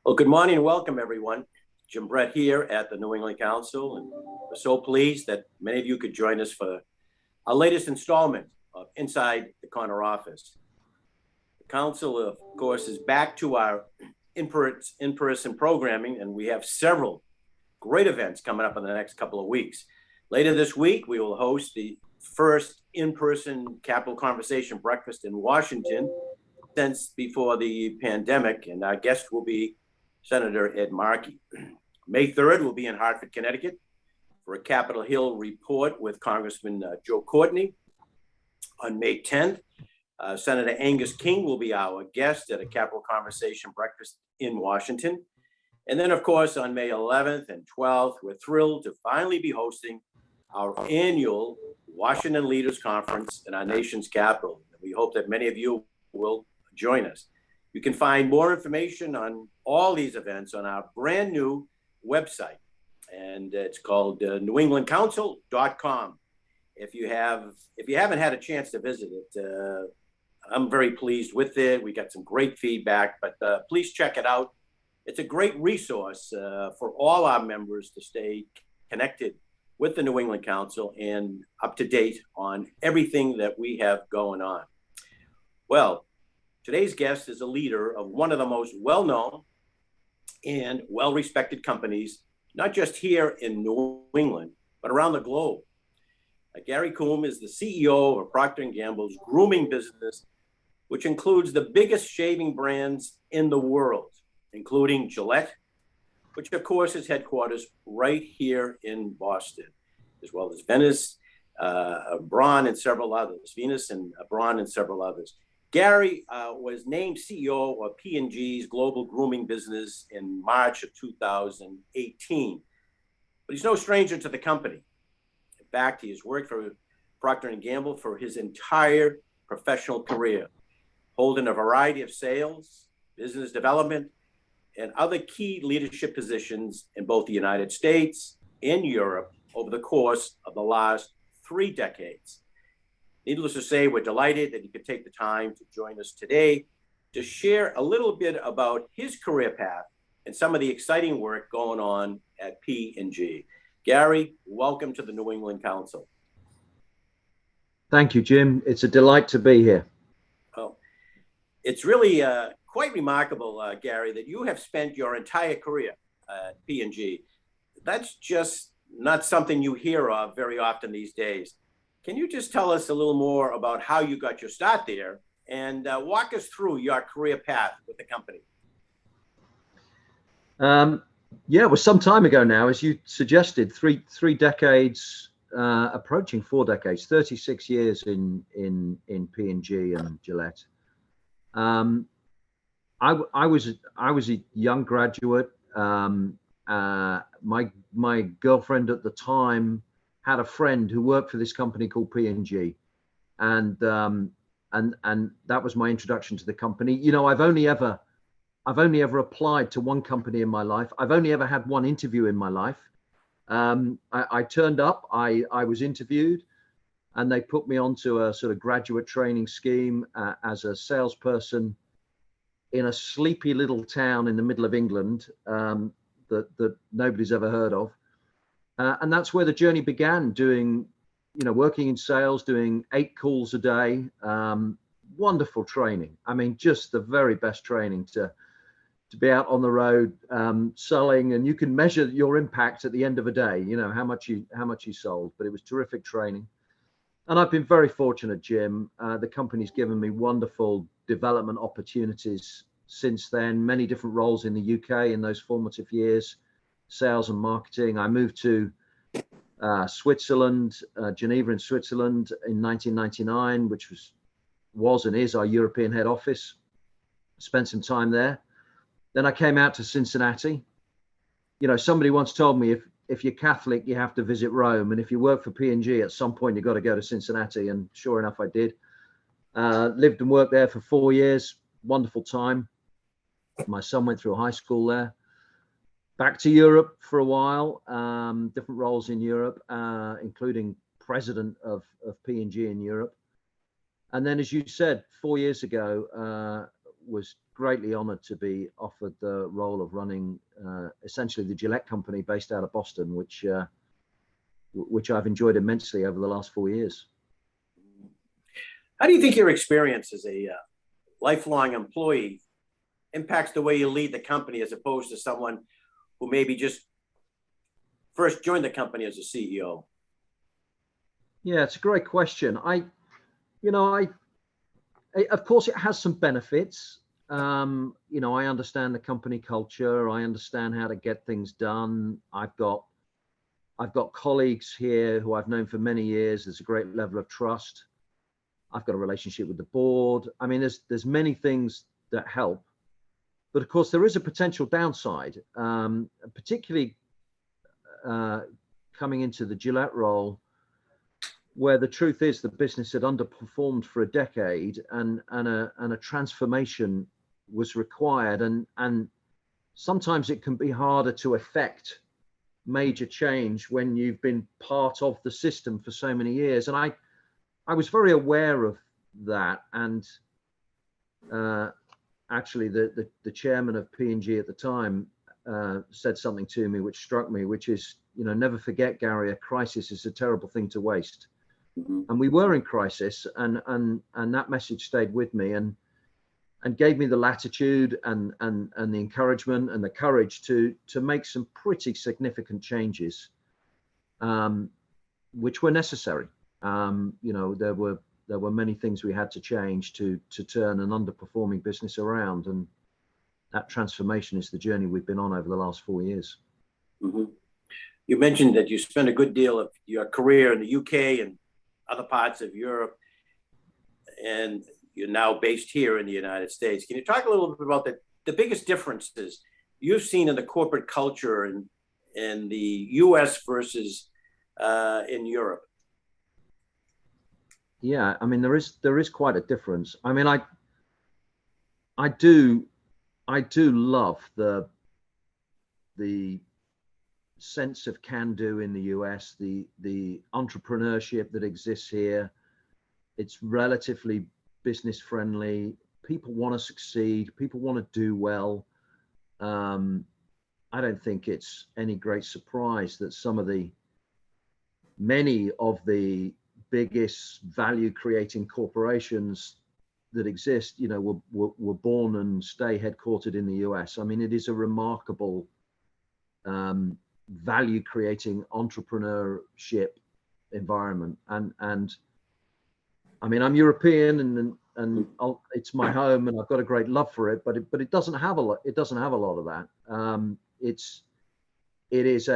Well, good morning and welcome, everyone. Jim Brett here at the New England Council, and we're so pleased that many of you could join us for our latest installment of Inside the Corner Office. The Council, of course, is back to our in-person programming, and we have several great events coming up in the next couple of weeks. Later this week, we will host the first in-person Capital Conversation breakfast in Washington since before the pandemic, and our guest will be Senator Ed Markey. May 3rd, we'll be in Hartford, Connecticut for a Capitol Hill report with Congressman Joe Courtney. On May 10th, Senator Angus King will be our guest at a Capital Conversation breakfast in Washington. And then, of course, on May 11th and 12th, we're thrilled to finally be hosting our annual Washington Leaders Conference in our nation's capital. We hope that many of you will join us. You can find more information on all these events on our brand new website, and it's called newenglandcouncil.com. If you haven't had a chance to visit it, I'm very pleased with it. We got some great feedback, but please check it out. It's a great resource for all our members to stay connected with the New England Council and up to date on everything that we have going on. Well, today's guest is a leader of one of the most well-known and well-respected companies, not just here in New England, but around the globe. Gary Coombe is the CEO of Procter & Gamble's grooming business, which includes the biggest shaving brands in the world, including Gillette, which of course is headquarters right here in Boston, as well as Venus, Braun, and several others. Venus and Braun and several others. Gary was named CEO of P&G's global grooming business in March of 2018, but he's no stranger to the company. In fact, he has worked for Procter & Gamble for his entire professional career, holding a variety of sales, business development, and other key leadership positions in both the United States and Europe over the course of the last 3 decades. Needless to say, we're delighted that he could take the time to join us today to share a little bit about his career path and some of the exciting work going on at P&G. Gary, welcome to the New England Council. Thank you, Jim. It's a delight to be here. Oh, it's really quite remarkable, Gary, that you have spent your entire career at P&G. That's just not something you hear of very often these days. Can you just tell us a little more about how you got your start there and walk us through your career path with the company? Yeah, it was some time ago now, as you suggested, three decades, approaching 4 decades, 36 years in P&G and Gillette. I was a young graduate. My girlfriend at the time had a friend who worked for this company called P&G, and that was my introduction to the company. You know, I've only ever applied to one company in my life. I've only ever had one interview in my life. I turned up, I was interviewed, and they put me onto a sort of graduate training scheme as a salesperson in a sleepy little town in the middle of England that nobody's ever heard of. And that's where the journey began, working in sales, doing 8 calls a day. Wonderful training. I mean, just the very best training to be out on the road selling, and you can measure your impact at the end of a day, you know, how much you sold. But it was terrific training. And I've been very fortunate, Jim. The company's given me wonderful development opportunities since then, many different roles in the UK in those formative years, sales and marketing. I moved to Switzerland, Geneva in Switzerland in 1999, which was and is our European head office. Spent some time there. Then I came out to Cincinnati. You know, somebody once told me if you're Catholic, you have to visit Rome. And if you work for P&G, at some point, you've got to go to Cincinnati. And sure enough, I did. Lived and worked there for 4 years. Wonderful time. My son went through high school there. Back to Europe for a while, different roles in Europe, including president of P&G in Europe. And then, as you said, 4 years ago, was greatly honored to be offered the role of running essentially the Gillette company based out of Boston, which I've enjoyed immensely over the last 4 years. How do you think your experience as a lifelong employee impacts the way you lead the company as opposed to someone who maybe just first joined the company as a CEO? Yeah, it's a great question. Of course, it has some benefits. I understand the company culture. I understand how to get things done. I've got colleagues here who I've known for many years. There's a great level of trust. I've got a relationship with the board. I mean, there's many things that help, but of course there is a potential downside, particularly coming into the Gillette role, where the truth is the business had underperformed for a decade, and a transformation was required, and sometimes it can be harder to effect major change when you've been part of the system for so many years. And I was very aware of that, and actually the chairman of P&G at the time said something to me which struck me, which is, never forget, Gary, a crisis is a terrible thing to waste. And we were in crisis, and that message stayed with me and gave me the latitude and the encouragement and the courage to make some pretty significant changes, which were necessary. There were many things we had to change to turn an underperforming business around, and that transformation is the journey we've been on over the last 4 years. Mm-hmm. You mentioned that you spent a good deal of your career in the UK and other parts of Europe, and you're now based here in the United States. Can you talk a little bit about the biggest differences you've seen in the corporate culture in the US versus in Europe? Yeah, I mean, there is quite a difference. I mean, I do love the sense of can-do in the US, the entrepreneurship that exists here. It's relatively business friendly. People want to succeed. People want to do well. I don't think it's any great surprise that many of the biggest value creating corporations that exist, were born and stay headquartered in the US. I mean, it is a remarkable value creating entrepreneurship environment. And I mean, I'm European and it's my home and I've got a great love for it, but it doesn't have a lot. It doesn't have a lot of that. It is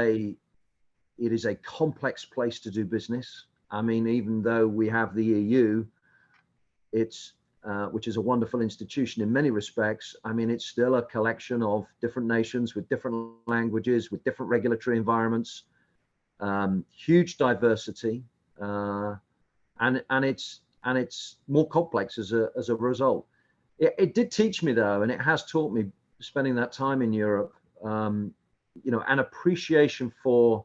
a complex place to do business. I mean, even though we have the EU, which is a wonderful institution in many respects, I mean, it's still a collection of different nations with different languages, with different regulatory environments, huge diversity, and it's more complex as a result. It did teach me, though, and it has taught me, spending that time in Europe, an appreciation for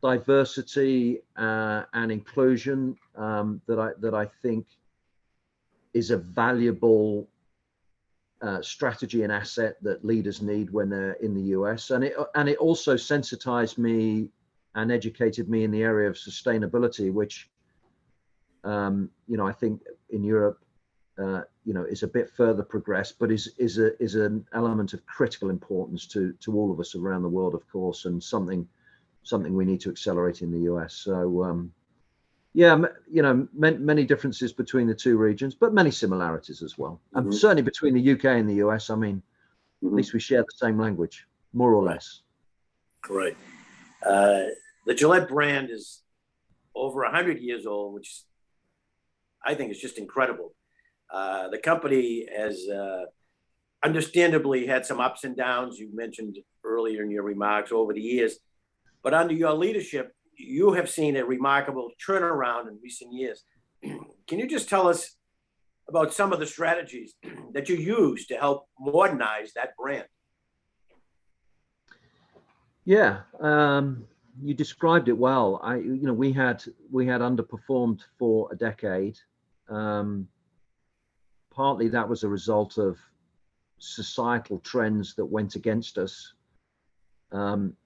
diversity and inclusion that I think is a valuable strategy and asset that leaders need when they're in the US. And it also sensitized me and educated me in the area of sustainability, which I think in Europe is a bit further progressed, but is an element of critical importance to all of us around the world, of course, and something we need to accelerate in the US. So many differences between the two regions, but many similarities as well. Mm-hmm. And certainly between the UK and the US, I mean, at least we share the same language, more or less. Right. The Gillette brand is over 100 years old, which I think is just incredible. The company has understandably had some ups and downs, you mentioned earlier in your remarks, over the years. But under your leadership, you have seen a remarkable turnaround in recent years. Can you just tell us about some of the strategies that you use to help modernize that brand? Yeah, you described it well. We had underperformed for a decade. Partly that was a result of societal trends that went against us. I'm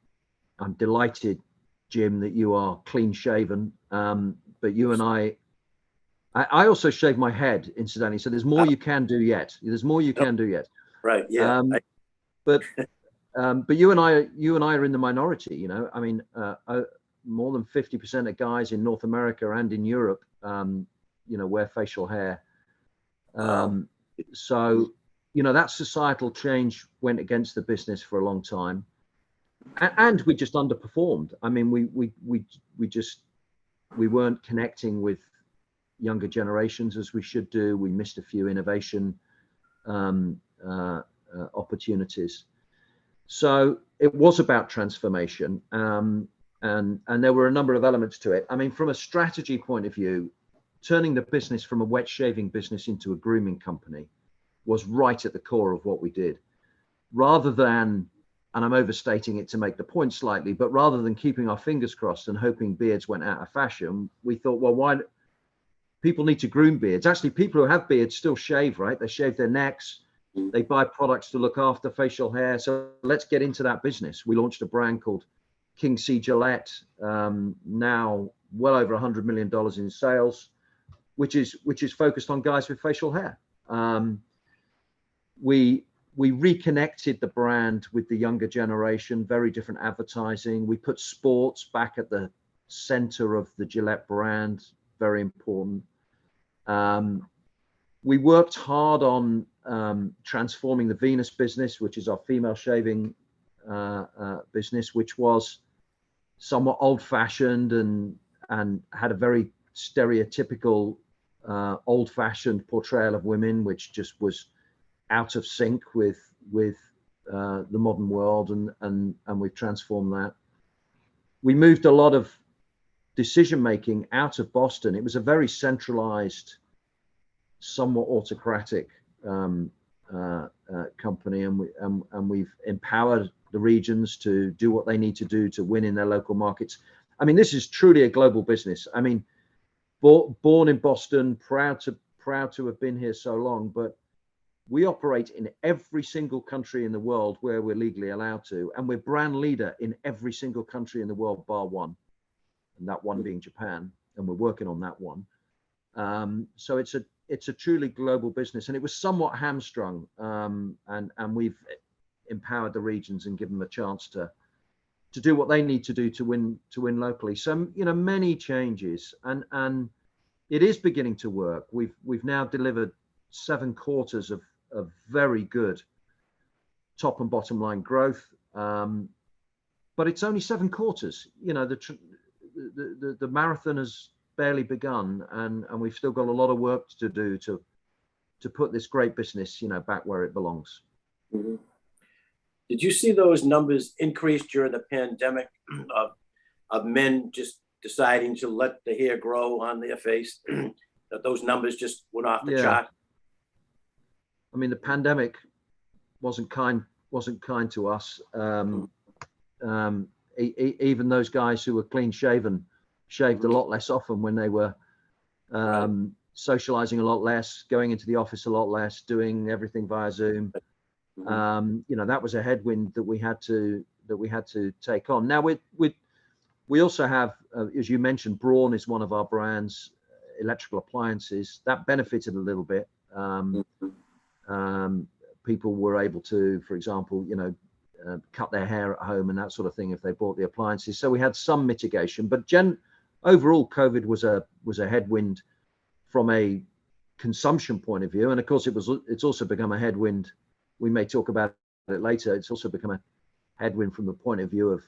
delighted, Jim, that you are clean shaven, but you and I also shave my head, incidentally. So there's more you can do yet. There's more you can do yet. Right. Yeah. But you and I are in the minority. You know, I mean, more than 50% of guys in North America and in Europe, you know, wear facial hair. So, you know, that societal change went against the business for a long time, and we just underperformed. I mean, we weren't connecting with younger generations as we should do. We missed a few innovation opportunities. So it was about transformation, and there were a number of elements to it. I mean, from a strategy point of view, turning the business from a wet shaving business into a grooming company was right at the core of what we did. Rather than, and I'm overstating it to make the point slightly, but rather than keeping our fingers crossed and hoping beards went out of fashion, we thought, well, why people need to groom beards? Actually, people who have beards still shave, right? They shave their necks. They buy products to look after facial hair. So let's get into that business. We launched a brand called King C Gillette, now well over $100 million in sales, which is focused on guys with facial hair. We reconnected the brand with the younger generation, very different advertising. We put sports back at the center of the Gillette brand, very important. We worked hard on transforming the Venus business, which is our female shaving business, which was somewhat old-fashioned and had a very stereotypical old-fashioned portrayal of women, which just was out of sync with the modern world, and we've transformed that. We moved a lot of decision making out of Boston. It was a very centralized, somewhat autocratic company, and we've empowered the regions to do what they need to do to win in their local markets. I mean, this is truly a global business. I mean, born in Boston, proud to have been here so long, but we operate in every single country in the world where we're legally allowed to, and we're brand leader in every single country in the world bar one, and that one being Japan, and we're working on that one. So it's a truly global business, and it was somewhat hamstrung, and we've empowered the regions and given them a chance to do what they need to do to win locally. So, you know, many changes, and it is beginning to work. We've now delivered 7 quarters of very good top and bottom line growth, but it's only 7 quarters. You know, the marathon has barely begun, and we've still got a lot of work to do to put this great business, you know, back where it belongs. Mm-hmm. Did you see those numbers increase during the pandemic of men just deciding to let the hair grow on their face? That those numbers just went off the chart? I mean, the pandemic wasn't kind to us. Even those guys who were clean shaven shaved a lot less often when they were socializing a lot less, going into the office a lot less, doing everything via Zoom. You know, that was a headwind that we had to take on. Now we also have, as you mentioned, Braun is one of our brands, electrical appliances that benefited a little bit. People were able to, for example, you know, cut their hair at home and that sort of thing if they bought the appliances. So we had some mitigation, but overall, COVID was a headwind from a consumption point of view, and of course, it's also become a headwind. We may talk about it later. It's also become a headwind from the point of view of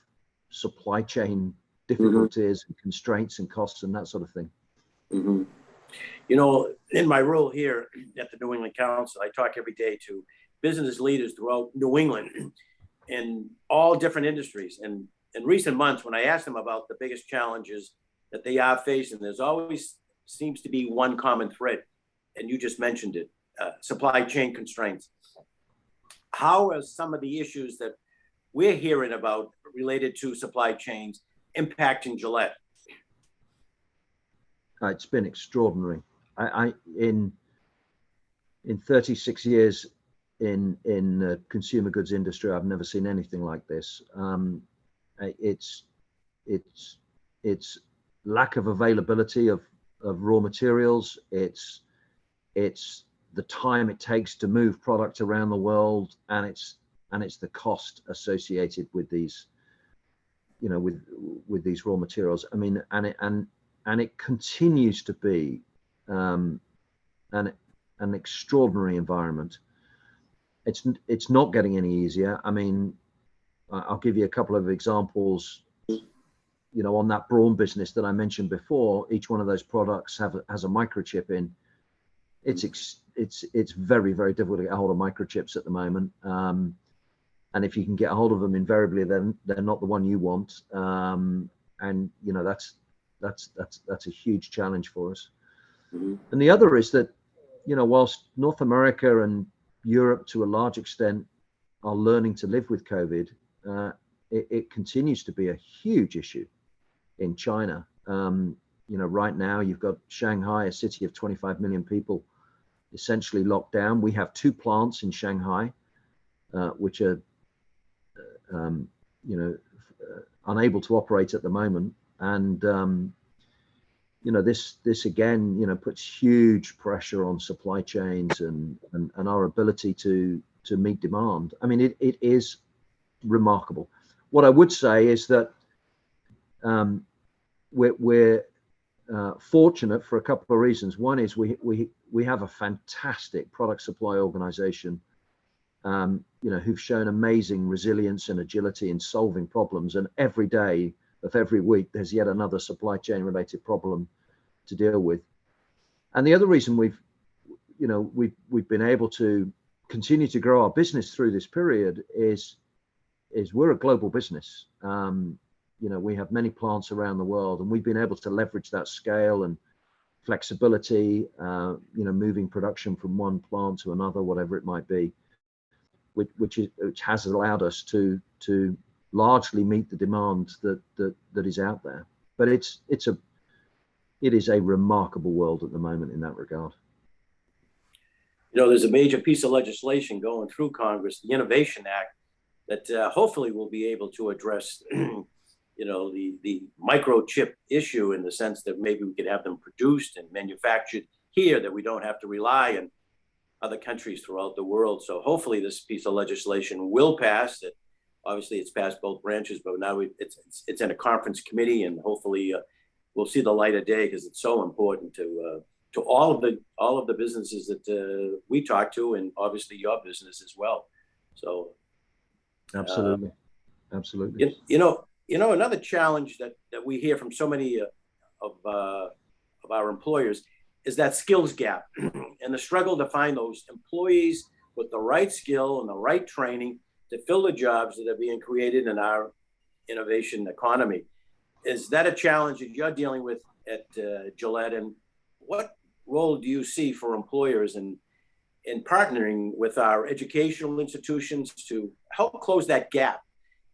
supply chain difficulties and constraints and costs and that sort of thing. You know, in my role here at the New England Council, I talk every day to business leaders throughout New England in all different industries. And in recent months, when I ask them about the biggest challenges that they are facing, there's always seems to be one common thread, and you just mentioned it, supply chain constraints. How are some of the issues that we're hearing about related to supply chains impacting Gillette? It's been extraordinary. In 36 years in the consumer goods industry. I've never seen anything like this. It's lack of availability of raw materials. It's the time it takes to move product around the world, and it's the cost associated with these, with these raw materials. I mean, and it continues to be an extraordinary environment. It's not getting any easier. I mean, I'll give you a couple of examples. On that brawn business that I mentioned before, each one of those products has a microchip in. It's very, very difficult to get a hold of microchips at the moment. And if you can get a hold of them, invariably they're not the one you want. And that's a huge challenge for us. Mm-hmm. And the other is that, whilst North America and Europe to a large extent are learning to live with COVID, it continues to be a huge issue in China. Right now you've got Shanghai, a city of 25 million people, essentially locked down. We have 2 plants in Shanghai, which are, unable to operate at the moment. And, this again, puts huge pressure on supply chains and our ability to meet demand. I mean, it is remarkable. What I would say is that we're fortunate for a couple of reasons. One is we have a fantastic product supply organization, who've shown amazing resilience and agility in solving problems. And every day of every week, there's yet another supply chain related problem to deal with. And the other reason we've been able to continue to grow our business through this period is we're a global business. We have many plants around the world, and we've been able to leverage that scale and flexibility, moving production from one plant to another, whatever it might be, which has allowed us to largely meet the demand that is out there. But it is a remarkable world at the moment in that regard. There's a major piece of legislation going through Congress, the Innovation Act, that hopefully will be able to address, the microchip issue, in the sense that maybe we could have them produced and manufactured here, that we don't have to rely on other countries throughout the world. So hopefully this piece of legislation will pass. That obviously it's passed both branches, but now it's in a conference committee, and hopefully we'll see the light of day, because it's so important to all of the businesses that we talk to, and obviously your business as well. So absolutely. Another challenge that we hear from so many of our employers is that skills gap and the struggle to find those employees with the right skill and the right training to fill the jobs that are being created in our innovation economy. Is that a challenge that you're dealing with at Gillette? And what role do you see for employers in partnering with our educational institutions to help close that gap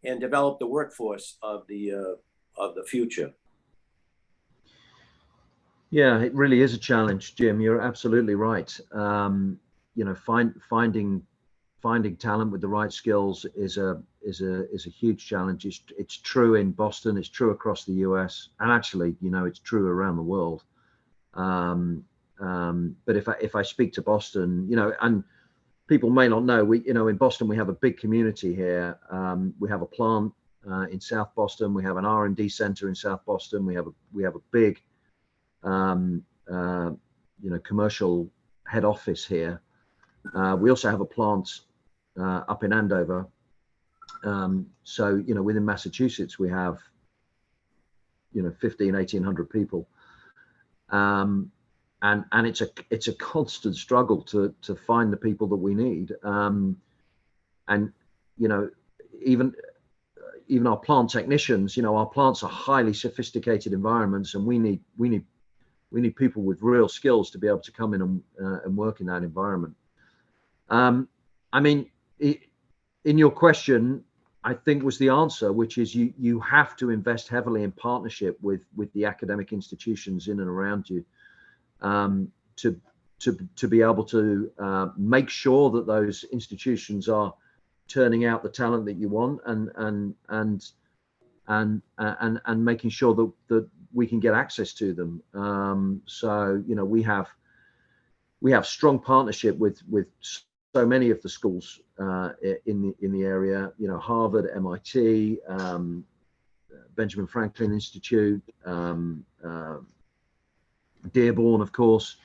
and develop the workforce of the future? Yeah, it really is a challenge, Jim. You're absolutely right. Finding talent with the right skills is a huge challenge. It's true in Boston. It's true across the US, and actually, it's true around the world. But if I speak to Boston, and people may not know, in Boston we have a big community here. We have a plant in South Boston. We have an R&D center in South Boston. We have a big commercial head office here. We also have a plant up in Andover. So within Massachusetts we have 1,500-1,800 people. And it's a constant struggle to find the people that we need. And even our plant technicians, our plants are highly sophisticated environments, and we need people with real skills to be able to come in and work in that environment. I mean, in your question, I think was the answer, which is you have to invest heavily in partnership with the academic institutions in and around you, to be able to make sure that those institutions are turning out the talent that you want, and making sure that we can get access to them. So we have strong partnership with so many of the schools in the area. Harvard, MIT, Benjamin Franklin Institute, Dearborn, of course.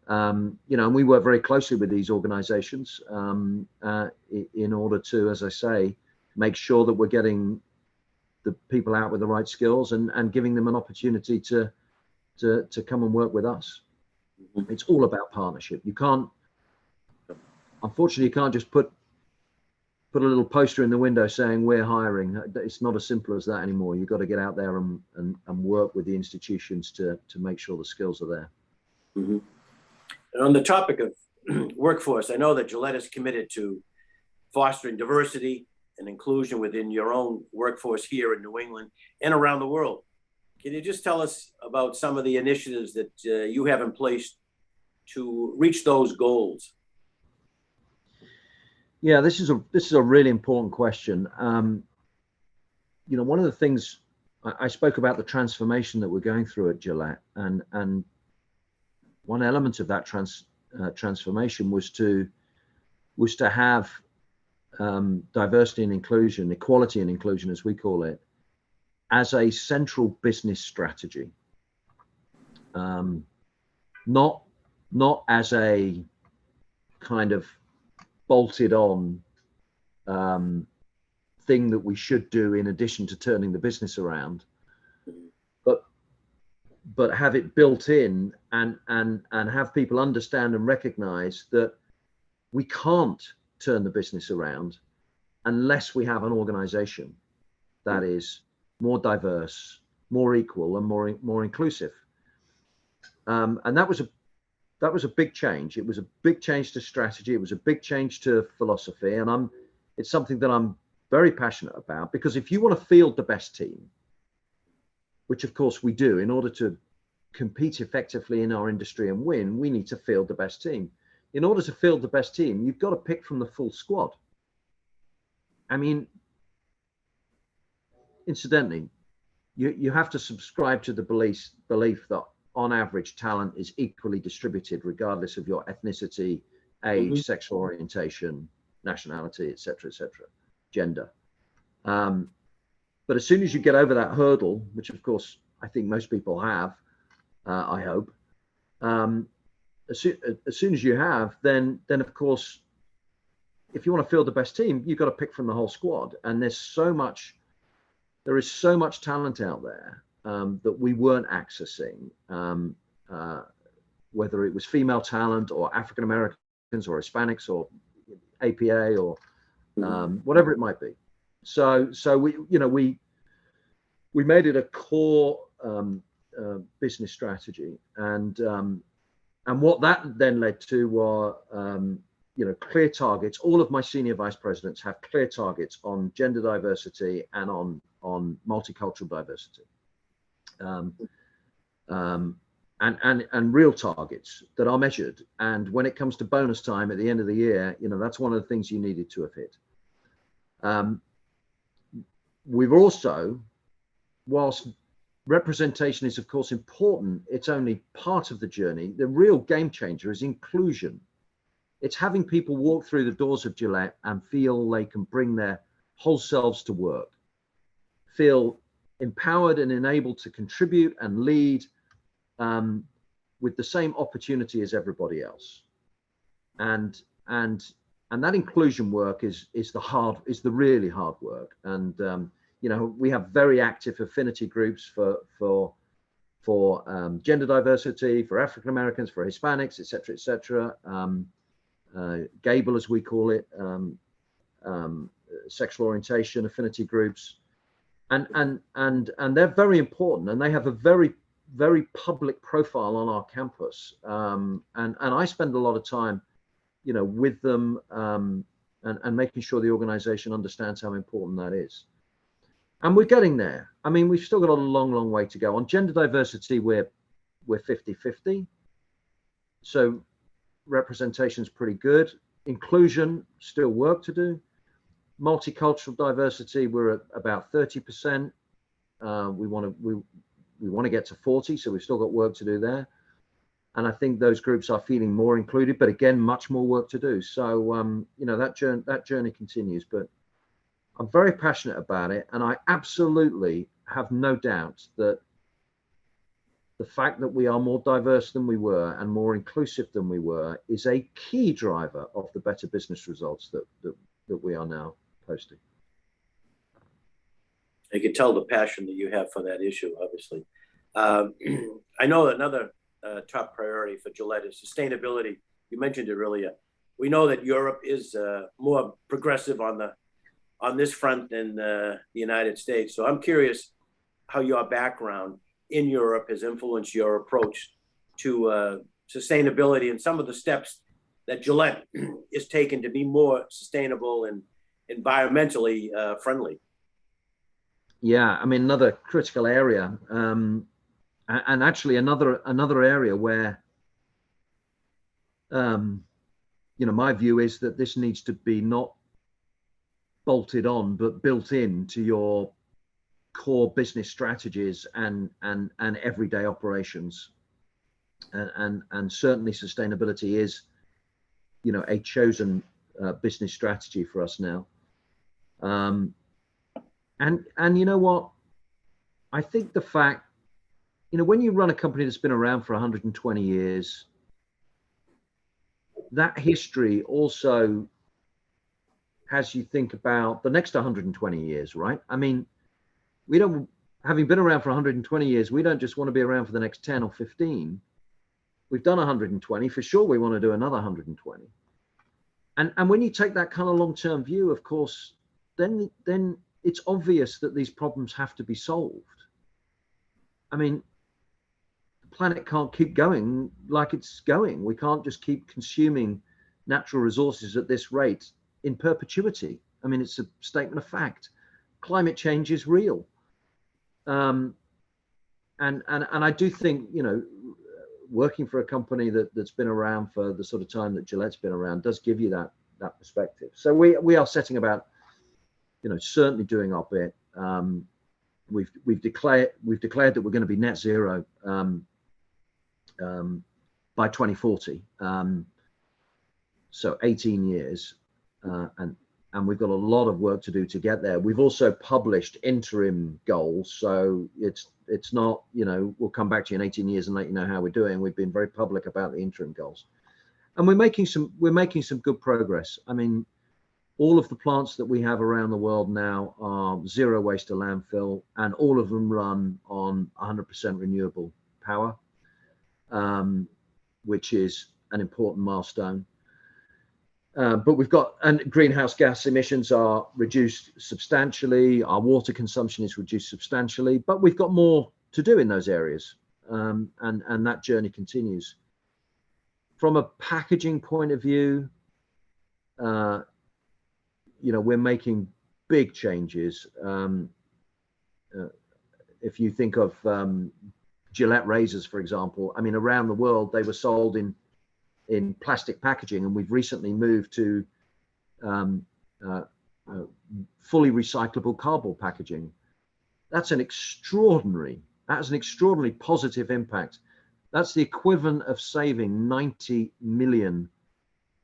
And we work very closely with these organizations in order to, as I say, make sure that we're getting the people out with the right skills and giving them an opportunity to come and work with us. It's all about partnership. Unfortunately, you can't just put a little poster in the window saying we're hiring. It's not as simple as that anymore. You've got to get out there and work with the institutions to make sure the skills are there. Mm-hmm. And on the topic of workforce, I know that Gillette is committed to fostering diversity and inclusion within your own workforce here in New England and around the world. Can you just tell us about some of the initiatives that you have in place to reach those goals? Yeah, this is a really important question. One of the things I spoke about, the transformation that we're going through at Gillette, and one element of that transformation was to have diversity and inclusion, equality and inclusion, as we call it, as a central business strategy, not as a kind of bolted on thing that we should do in addition to turning the business around, but have it built in and have people understand and recognize that we can't turn the business around unless we have an organization that is more diverse, more equal, and more inclusive. And that was a big change. It was a big change to strategy. It was a big change to philosophy. And it's something that I'm very passionate about, because if you want to field the best team, which of course we do, in order to compete effectively in our industry and win, we need to field the best team. In order to field the best team, you've got to pick from the full squad. I mean, incidentally, you have to subscribe to the belief that on average talent is equally distributed regardless of your ethnicity, age, sexual orientation, nationality, etc., gender. But as soon as you get over that hurdle, which of course I think most people have, I hope, as soon as you have, then of course, if you want to field the best team, you've got to pick from the whole squad. And there is so much talent out there that we weren't accessing, whether it was female talent or African Americans or Hispanics or APA or whatever it might be. So we made it a core business strategy, and what that then led to were clear targets. All of my senior vice presidents have clear targets on gender diversity and on multicultural diversity, and real targets that are measured. And when it comes to bonus time at the end of the year, that's one of the things you needed to have hit. We've also, whilst representation is of course important, it's only part of the journey. The real game changer is inclusion. It's having people walk through the doors of Gillette and feel they can bring their whole selves to work, feel empowered and enabled to contribute and lead with the same opportunity as everybody else. And that inclusion work is the really hard work. And we have very active affinity groups for gender diversity, for African Americans, for Hispanics, etc. Gable, as we call it, sexual orientation affinity groups, and they're very important, and they have a very, very public profile on our campus. And I spend a lot of time, with them, and making sure the organization understands how important that is. And we're getting there. I mean, we've still got a long way to go. On gender diversity, we're 50-50. So representation is pretty good. Inclusion, still work to do. Multicultural diversity, we're at about 30%. We want to get to 40, so we've still got work to do there. And I think those groups are feeling more included, but again, much more work to do. So that journey continues. But I'm very passionate about it, and I absolutely have no doubt that the fact that we are more diverse than we were and more inclusive than we were is a key driver of the better business results that we are now posting. I can tell the passion that you have for that issue, obviously. I know another top priority for Gillette is sustainability. You mentioned it earlier. We know that Europe is more progressive on this front than the United States. So I'm curious how your background in Europe has influenced your approach to sustainability and some of the steps that Gillette is taking to be more sustainable and environmentally friendly. Yeah, I mean, another critical area, and actually another area where, my view is that this needs to be not bolted on, but built into your core business strategies and everyday operations. And certainly sustainability is, a chosen business strategy for us now. And you know what? I think the fact, when you run a company that's been around for 120 years, that history also has you think about the next 120 years, right? I mean, having been around for 120 years, we don't just want to be around for the next 10 or 15. We've done 120, for sure we want to do another 120. And when you take that kind of long-term view, of course, then it's obvious that these problems have to be solved. I mean, the planet can't keep going like it's going. We can't just keep consuming natural resources at this rate in perpetuity. I mean, it's a statement of fact. Climate change is real. And I do think, working for a company that's been around for the sort of time that Gillette's been around does give you that perspective. So we are setting about, certainly doing our bit. We've declared that we're going to be net zero by 2040. So 18 years, and we've got a lot of work to do to get there. We've also published interim goals, so it's not, we'll come back to you in 18 years and let you know how we're doing. We've been very public about the interim goals, and we're making some good progress. I mean, all of the plants that we have around the world now are zero waste to landfill, and all of them run on 100% renewable power, which is an important milestone. But and greenhouse gas emissions are reduced substantially. Our water consumption is reduced substantially, but we've got more to do in those areas, and that journey continues. From a packaging point of view, we're making big changes. If you think of Gillette razors, for example, I mean, around the world they were sold in plastic packaging, and we've recently moved to fully recyclable cardboard packaging. That's an extraordinary positive impact. That's the equivalent of saving 90 million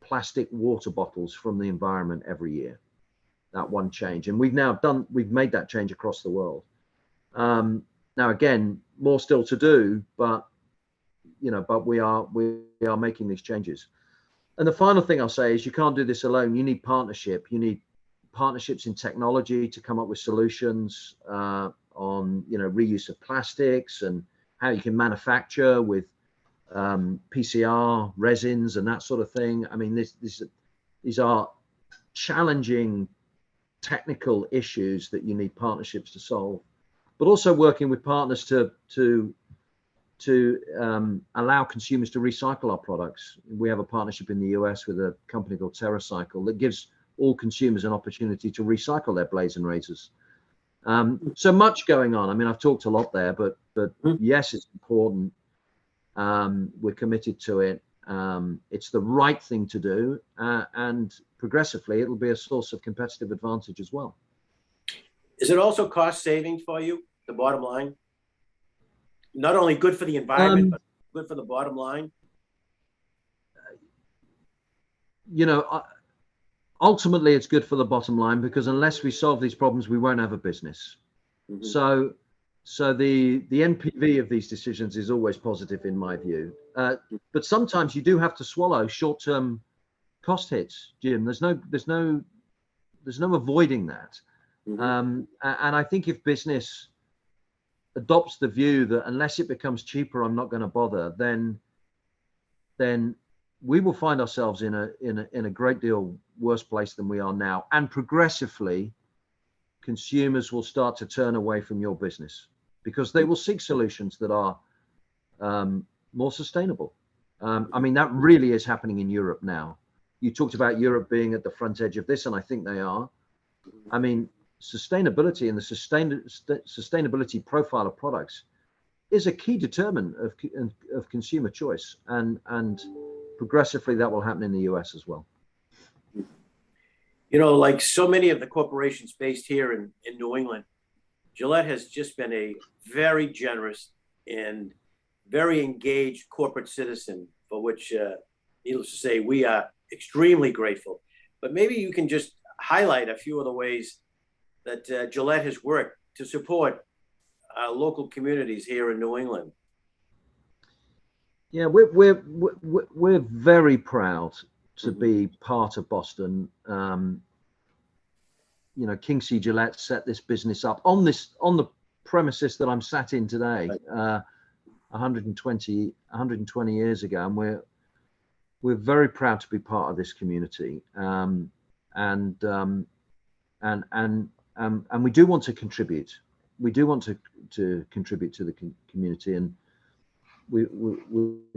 plastic water bottles from the environment every year. That one change, and we've made that change across the world. Now again, more still to do, but we are making these changes. And the final thing I'll say is you can't do this alone. You need partnership. You need partnerships in technology to come up with solutions on reuse of plastics and how you can manufacture with PCR resins and that sort of thing. I mean, these are challenging technical issues that you need partnerships to solve, but also working with partners to allow consumers to recycle our products. We have a partnership in the US with a company called TerraCycle that gives all consumers an opportunity to recycle their blades and razors. So much going on. I mean, I've talked a lot there, but yes, it's important. We're committed to it, It's the right thing to do, and progressively it'll be a source of competitive advantage as well. Is it also cost saving for you, the bottom line? Not only good for the environment, but good for the bottom line? You know, ultimately it's good for the bottom line, because unless we solve these problems, we won't have a business. Mm-hmm. So the NPV of these decisions is always positive in my view. But sometimes you do have to swallow short-term cost hits, Jim. There's no avoiding that. Mm-hmm. And I think if business adopts the view that unless it becomes cheaper, I'm not going to bother, then we will find ourselves in a great deal worse place than we are now. And progressively, consumers will start to turn away from your business because they will seek solutions that are more sustainable. I mean, that really is happening in Europe now. You talked about Europe being at the front edge of this, and I think they are. I mean, sustainability and the sustainability profile of products is a key determinant of consumer choice, and progressively that will happen in the US as well. You know, like so many of the corporations based here in New England, Gillette has just been a very generous and very engaged corporate citizen, for which, needless to say, we are extremely grateful. But maybe you can just highlight a few of the ways that Gillette has worked to support local communities here in New England. Yeah, we're very proud to be part of Boston. You know, King C. Gillette set this business up on the premises that I'm sat in today, 120 years ago, and we're very proud to be part of this community. And we do want to contribute. We do want to contribute to the community, and we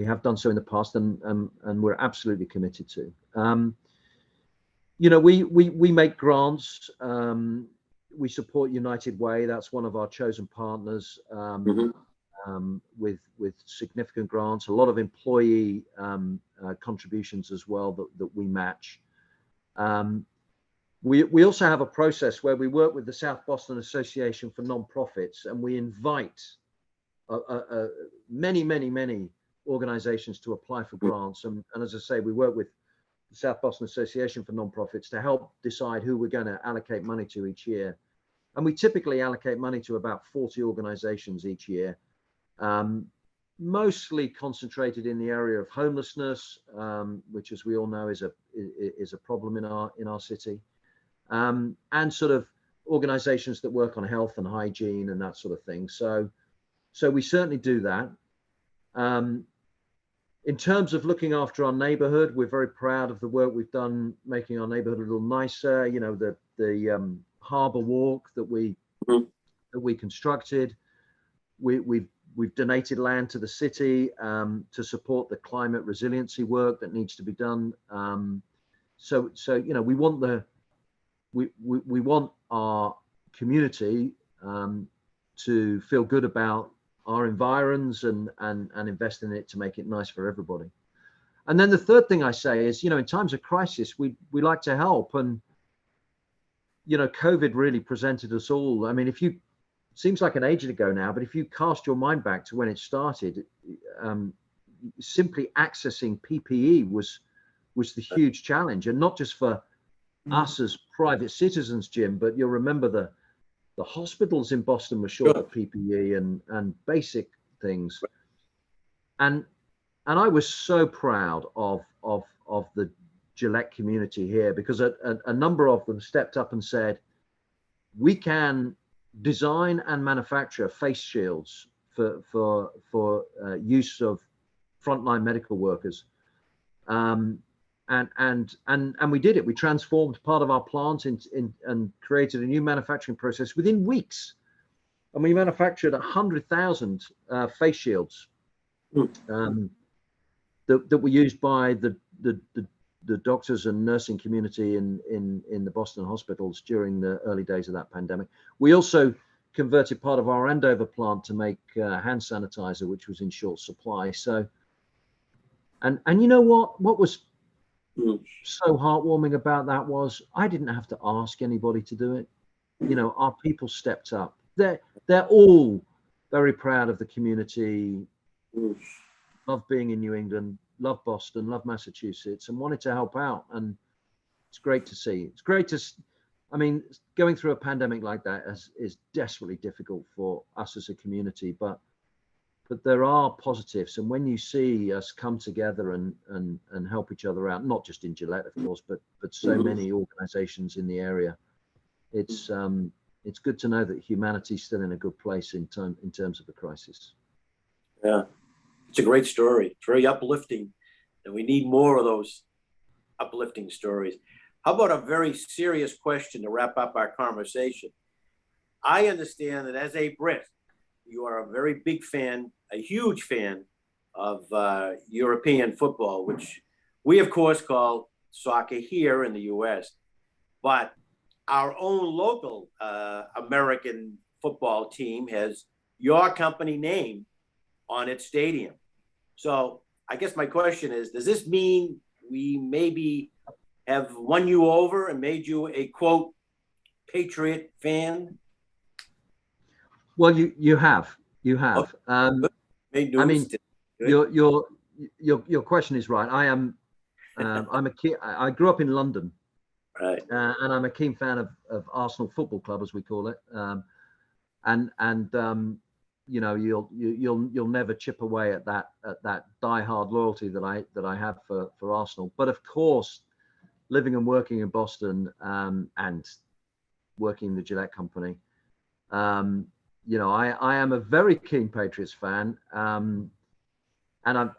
have done so in the past, and we're absolutely committed to. You know, we make grants. We support United Way. That's one of our chosen partners, with significant grants. A lot of employee contributions as well that we match. We also have a process where we work with the South Boston Association for Nonprofits, and we invite many organizations to apply for grants. And as I say, we work with the South Boston Association for Nonprofits to help decide who we're going to allocate money to each year. And we typically allocate money to about 40 organizations each year, mostly concentrated in the area of homelessness, which, as we all know, is a problem in our city, and sort of organizations that work on health and hygiene and that sort of thing. So we certainly do that. In terms of looking after our neighborhood, we're very proud of the work we've done making our neighborhood a little nicer. You know, the harbor walk that we constructed. We've donated land to the city to support the climate resiliency work that needs to be done. So you know, we want our community to feel good about our environs and invest in it to make it nice for everybody. And then the third thing I say is, you know, in times of crisis, we like to help. And, you know, COVID really presented us all. I mean, it seems like an age ago now, but if you cast your mind back to when it started, simply accessing PPE was the huge challenge. And not just for us as private citizens, Jim, but you'll remember the hospitals in Boston were short of PPE and basic things. And I was so proud of the Gillette community here, because a number of them stepped up and said, we can design and manufacture face shields for use of frontline medical workers. And we did it. We transformed part of our plant and created a new manufacturing process within weeks. And we manufactured 100,000 face shields that were used by the doctors and nursing community in the Boston hospitals during the early days of that pandemic. We also converted part of our Andover plant to make hand sanitizer, which was in short supply. So, And you know what was Mm. so heartwarming about that was I didn't have to ask anybody to do it. You know, our people stepped up. They're all very proud of the community, Mm. love being in New England, love Boston, love Massachusetts, and wanted to help out. And it's great to see. It's great to, I mean, going through a pandemic like that is desperately difficult for us as a community, but there are positives. And when you see us come together and help each other out, not just in Gillette, of course, but so many organizations in the area, it's good to know that humanity's still in a good place in terms of the crisis. Yeah, it's a great story. It's very uplifting, and we need more of those uplifting stories. How about a very serious question to wrap up our conversation? I understand that as a Brit, you are a very big fan, a huge fan of European football, which we, of course, call soccer here in the US. But our own local American football team has your company name on its stadium. So I guess my question is, does this mean we maybe have won you over and made you a, quote, Patriot fan? Well, you have. Oh, I made mean, news. your question is right. I'm a kid. I grew up in London, Right. and I'm a keen fan of Arsenal Football Club, as we call it. You know, you'll never chip away at that diehard loyalty that I have for Arsenal. But of course, living and working in Boston, and working in the Gillette company, you know, I am a very keen Patriots fan, and I've,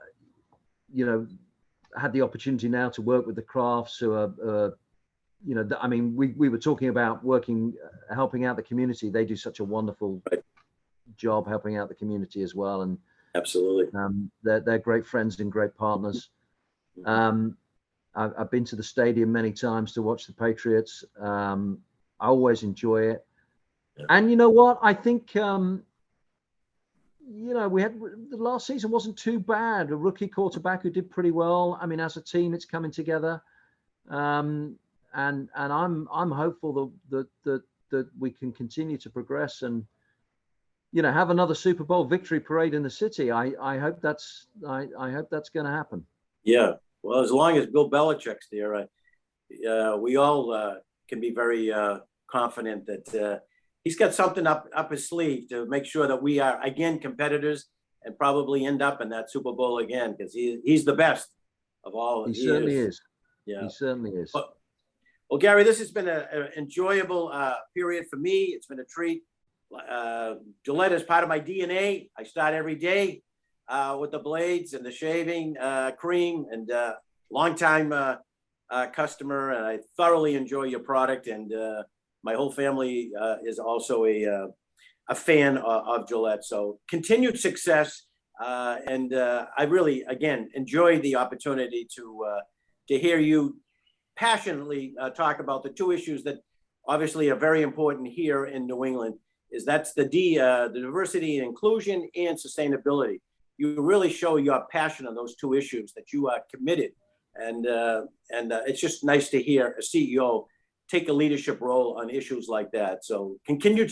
you know, had the opportunity now to work with the Crafts, who are, you know, I mean, we were talking about helping out the community. They do such a wonderful job helping out the community as well, and Absolutely. they're great friends and great partners. I've been to the stadium many times to watch the Patriots. I always enjoy it. And you know what? I think, you know, we had the last season wasn't too bad. A rookie quarterback who did pretty well. I mean, as a team, it's coming together. And I'm hopeful that we can continue to progress and, you know, have another Super Bowl victory parade in the city. I hope that's going to happen. Yeah. Well, as long as Bill Belichick's there, we all can be very confident that he's got something up his sleeve to make sure that we are again competitors and probably end up in that Super Bowl again, because he's the best of all. He certainly is. Yeah, he certainly is. Well, Gary, this has been an enjoyable period for me. It's been a treat. Gillette is part of my DNA. I start every day with the blades and the shaving cream, and longtime customer, and I thoroughly enjoy your product. And my whole family is also a fan of Gillette. So continued success, and I really, again, enjoyed the opportunity to hear you passionately talk about the two issues that obviously are very important here in New England. That's the diversity and inclusion and sustainability. You really show your passion on those two issues, that you are committed, and it's just nice to hear a CEO take a leadership role on issues like that. So continued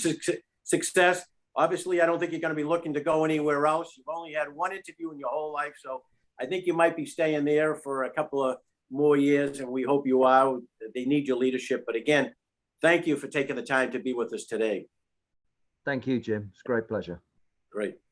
success. Obviously, I don't think you're going to be looking to go anywhere else. You've only had one interview in your whole life, so I think you might be staying there for a couple of more years, and we hope you are. They need your leadership. But again, thank you for taking the time to be with us today. Thank you, Jim. It's a great pleasure. Great.